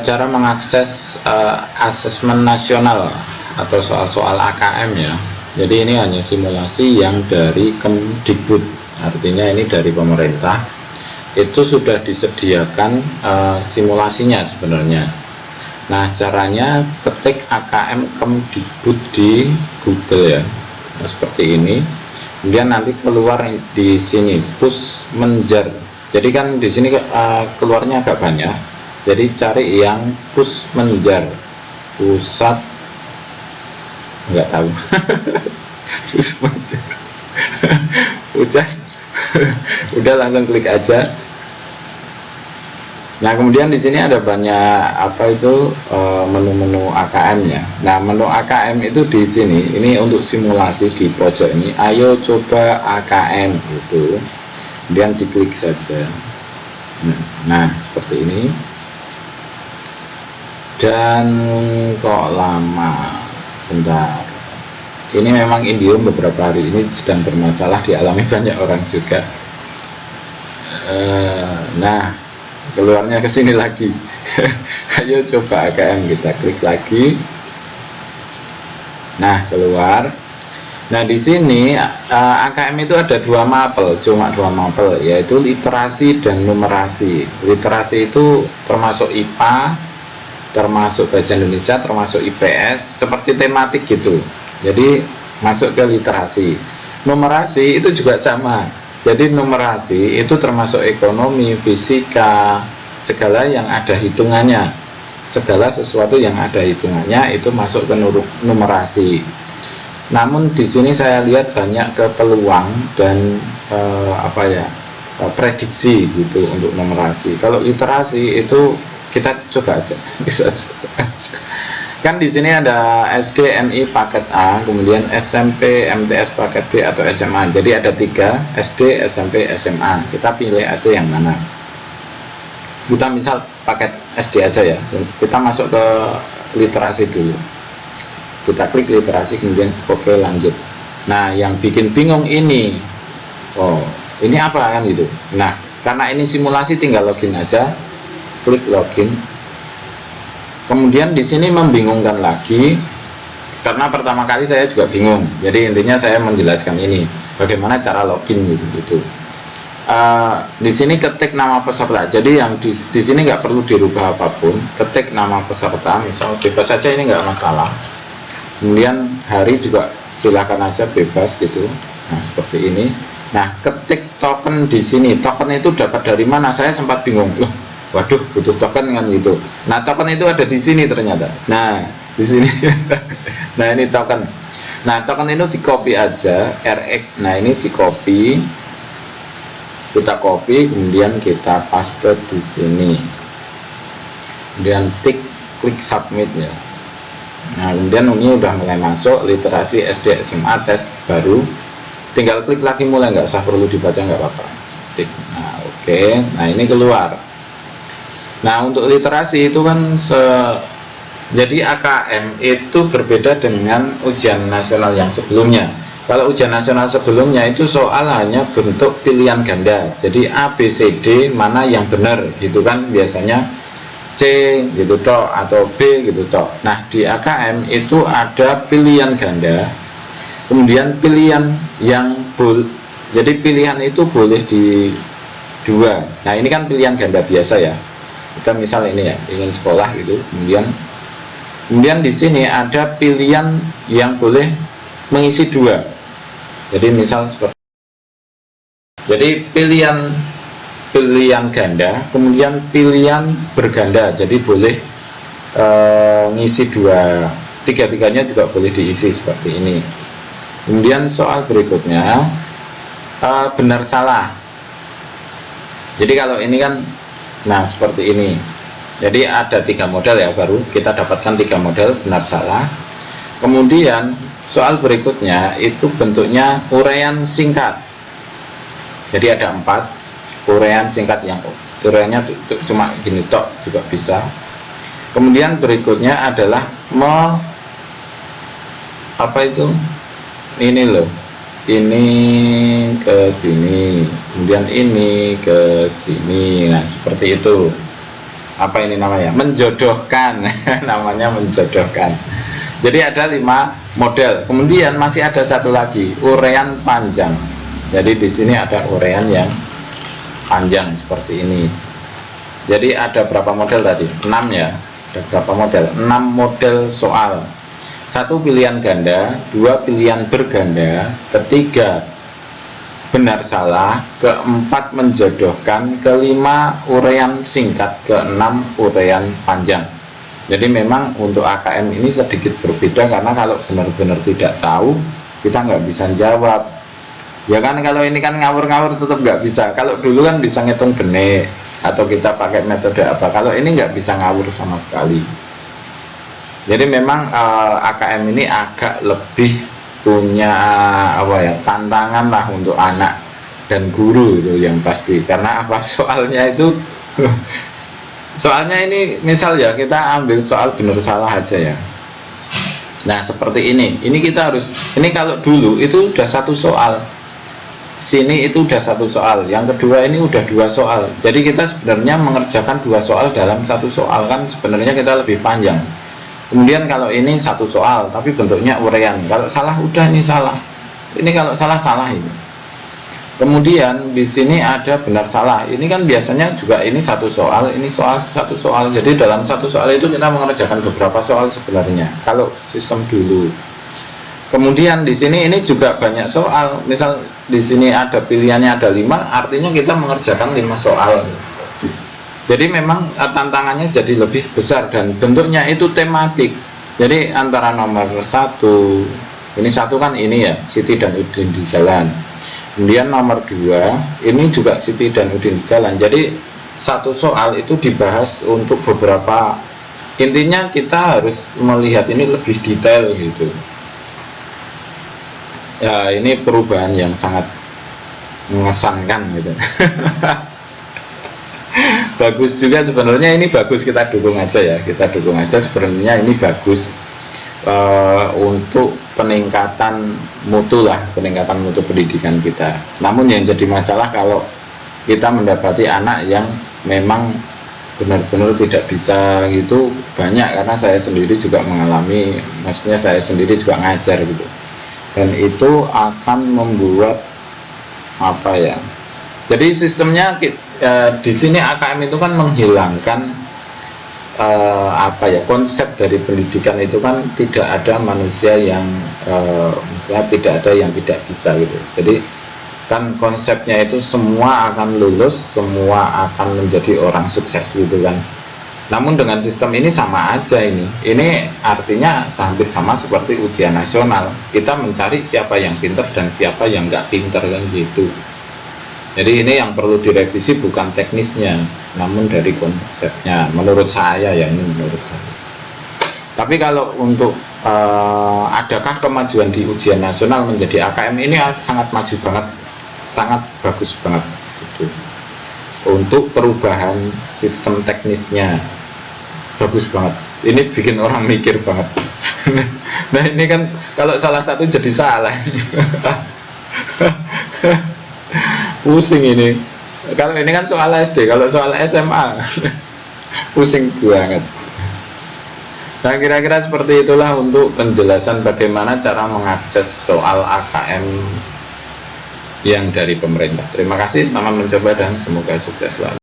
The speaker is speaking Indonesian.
Cara mengakses asesmen nasional atau soal-soal AKM ya. Jadi ini hanya simulasi yang dari Kemdikbud, artinya ini dari pemerintah. Itu sudah disediakan simulasinya sebenarnya. Nah, caranya ketik AKM Kemdikbud di Google ya. Nah, seperti ini. Kemudian nanti keluar di sini Pusmenjar. Jadi kan di sini keluarnya agak banyak. Jadi cari yang Pusmenjar, pusat nggak tahu. Pusmenjar. Udah langsung klik aja. Nah, kemudian di sini ada banyak apa itu menu-menu AKM-nya. Nah, menu AKM itu di sini. Ini untuk simulasi di pojok ini. Ayo coba AKM gitu. Kemudian diklik saja. Nah, seperti ini. Dan kok lama, bentar, ini memang Indihome beberapa hari ini sedang bermasalah, dialami banyak orang juga. Nah, keluarnya ke sini lagi. Ayo coba AKM, kita klik lagi. Nah, keluar. Nah, di sini AKM itu ada cuma dua mapel, yaitu literasi dan numerasi. Literasi itu termasuk IPA, termasuk bahasa Indonesia, termasuk IPS, seperti tematik gitu. Jadi masuk ke literasi. Numerasi itu juga sama. Jadi numerasi itu termasuk ekonomi, fisika, segala yang ada hitungannya. Segala sesuatu yang ada hitungannya itu masuk ke numerasi. Namun di sini saya lihat banyak ke peluang dan prediksi gitu untuk numerasi. Kalau literasi itu kita coba aja, bisa coba aja. Kan di sini ada SD, MI paket A, kemudian SMP, MTS paket B atau SMA. Jadi ada 3, SD, SMP, SMA. Kita pilih aja yang mana. Kita misal paket SD aja ya. Kita masuk ke literasi dulu. Kita klik literasi, kemudian oke, lanjut. Nah, yang bikin bingung ini, oh ini apa kan gitu. Nah, karena ini simulasi tinggal login aja. Klik login. Kemudian di sini membingungkan lagi karena pertama kali saya juga bingung. Jadi intinya saya menjelaskan ini bagaimana cara login gitu. Di sini ketik nama peserta. Jadi yang di sini nggak perlu dirubah apapun. Ketik nama peserta, misal bebas saja, ini nggak masalah. Kemudian hari juga silakan aja bebas gitu. Nah, seperti ini. Nah, ketik token di sini. Token itu dapat dari mana? Saya sempat bingung. Loh, waduh, butuh token kan gitu. Nah, token itu ada di sini ternyata. Nah, di sini. Nah, ini token. Nah, token itu di copy aja, RX. Nah, ini di copy. Kita copy, kemudian kita paste di sini. Kemudian klik submit ya. Nah, kemudian ini udah mulai masuk literasi SD SMA tes baru. Tinggal klik lagi mulai, nggak usah perlu dibaca, nggak apa-apa. Nah, oke. Nah, ini keluar. Nah, untuk literasi itu kan jadi AKM itu berbeda dengan ujian nasional yang sebelumnya. Kalau ujian nasional sebelumnya itu soal hanya bentuk pilihan ganda. Jadi A, B, C, D mana yang benar gitu kan, biasanya C gitu toh atau B gitu toh. Nah, di AKM itu ada pilihan ganda. Kemudian pilihan yang jadi pilihan itu boleh di dua. Nah, ini kan pilihan ganda biasa ya. Kita misal ini ya, ingin sekolah gitu. Kemudian di sini ada pilihan yang boleh mengisi dua. Jadi misal seperti, jadi pilihan ganda, kemudian pilihan berganda. Jadi boleh ngisi dua, tiga-tiganya juga boleh diisi seperti ini. Kemudian soal berikutnya benar salah. Jadi kalau ini kan, nah seperti ini. Jadi ada 3 model ya, baru kita dapatkan 3 model benar salah. Kemudian soal berikutnya itu bentuknya uraian singkat. Jadi ada 4 uraian singkat, yang uraiannya cuma gini tok juga bisa. Kemudian berikutnya adalah ini loh, ini ke sini, kemudian ini ke sini. Nah, seperti itu. apa ini namanya, menjodohkan. Namanya menjodohkan. Jadi ada 5 model. Kemudian masih ada satu lagi, uraian panjang. Jadi di sini ada uraian yang panjang seperti ini. Jadi ada berapa model tadi? 6 ya. Ada berapa model? 6 model soal. 1 pilihan ganda, 2 pilihan berganda, ketiga benar salah, keempat menjodohkan, kelima uraian singkat, keenam uraian panjang. Jadi memang untuk AKM ini sedikit berbeda, karena kalau benar-benar tidak tahu kita nggak bisa jawab ya kan. Kalau ini kan ngawur-ngawur tetap nggak bisa. Kalau dulu kan bisa ngitung benek atau kita pakai metode apa, kalau ini nggak bisa ngawur sama sekali. Jadi memang AKM ini agak lebih punya apa ya, tantangan lah untuk anak dan guru itu yang pasti. Karena apa, soalnya itu soalnya ini misal ya, kita ambil soal benar salah aja ya. Nah seperti ini kita harus, ini kalau dulu itu udah 1 soal, sini itu udah 1 soal, yang kedua ini udah 2 soal. Jadi kita sebenarnya mengerjakan 2 soal dalam 1 soal, kan sebenarnya kita lebih panjang. Kemudian kalau ini 1 soal tapi bentuknya uraian, kalau salah udah ini salah, ini kalau salah ini. Kemudian di sini ada benar salah, ini kan biasanya juga ini 1 soal, ini 1 soal. Jadi dalam 1 soal itu kita mengerjakan beberapa soal sebenarnya kalau sistem dulu. Kemudian di sini ini juga banyak soal, misal di sini ada pilihannya ada 5, artinya kita mengerjakan 5 soal. Jadi memang tantangannya jadi lebih besar dan bentuknya itu tematik. Jadi antara nomor 1, ini 1 kan ini ya, Siti dan Udin di jalan. Kemudian nomor 2, ini juga Siti dan Udin di jalan. Jadi 1 soal itu dibahas untuk beberapa, intinya kita harus melihat ini lebih detail gitu. Ya ini perubahan yang sangat mengesankan gitu. Bagus juga sebenarnya, ini bagus, kita dukung aja ya, kita dukung aja. Sebenarnya ini bagus untuk peningkatan mutu lah, peningkatan mutu pendidikan kita. Namun yang jadi masalah kalau kita mendapati anak yang memang benar-benar tidak bisa gitu banyak, karena saya sendiri juga mengalami, maksudnya saya sendiri juga ngajar gitu, dan itu akan membuat apa ya, jadi sistemnya di sini AKM itu kan menghilangkan apa ya, konsep dari pendidikan itu kan tidak ada manusia yang tidak ada yang tidak bisa gitu. Jadi kan konsepnya itu semua akan lulus, semua akan menjadi orang sukses gitu kan. Namun dengan sistem ini sama aja, ini artinya hampir sama seperti ujian nasional. Kita mencari siapa yang pinter dan siapa yang nggak pinter kan gitu. Jadi ini yang perlu direvisi bukan teknisnya, namun dari konsepnya, menurut saya ya, ini menurut saya. Tapi kalau untuk adakah kemajuan di ujian nasional menjadi AKM, ini sangat maju banget, sangat bagus banget gitu. Untuk perubahan sistem teknisnya bagus banget, ini bikin orang mikir banget. Nah ini kan kalau salah satu jadi salah. Pusing ini. Kalau ini kan soal SD, kalau soal SMA pusing banget. Nah kira-kira seperti itulah untuk penjelasan bagaimana cara mengakses soal AKM yang dari pemerintah. Terima kasih, selamat mencoba dan semoga sukses selalu.